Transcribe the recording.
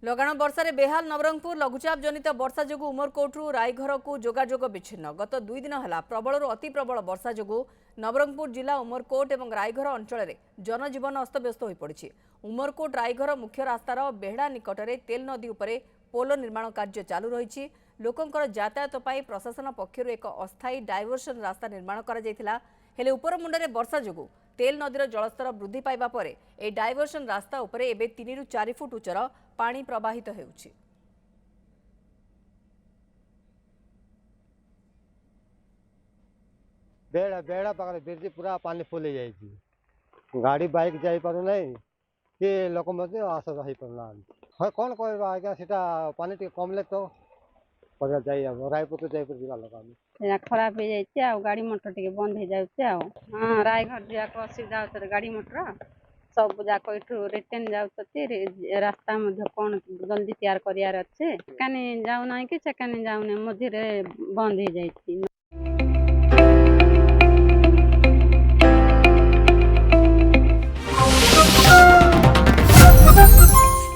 लगाण वर्षा बेहाल नवरंगपुर लघुचाप जनित वर्षा जो उमरकोट्रु रायघर को जोगाजोग विच्छिन्न गत 2 दिन है प्रबल अति प्रबल वर्षा जो नवरंगपुर जिला उमरकोट और रायघर अंचल जनजीवन अस्तव्यस्त हो पड़ी। उमरकोट रायघर मुख्य रास्तार बेहड़ा निकट में तेल नदी उपर पोल निर्माण कार्य चालू रही। लोकंकर यातायात प्रशासन पक्षर एक अस्थायी डायवर्सन रास्ता निर्माण करा हेले उपरमुंडे वर्षा जो तेल नदीर जलस्तर वृद्धि पाइबा परे ए डायवर्सन रास्ता उपरे एबे 3 ରୁ 4 फुट उच्चर पानी प्रवाहित हेउछि। बेड़ा बेड़ा पाखे ब्रिज पूरा पानी फुल हो जाइए। गाड़ी बाइक जाई पारु नहीं कि लोक आस हो पारना। हाँ कौन कह आज्ञा सीटा पानी टे कमले तो रायपुर तो जयपुर जावा लोक खराब हो जाए गाड़ी मोटर टे बंद हो जाए। हाँ रायघर जाक असुविधा होता गाड़ी मोटर सब जाक रिटर्न जाऊँ रास्ता कौन जल्दी तैयार करार अच्छे जाऊना कि सेकेंड जाऊने मझे बंद हो जाए।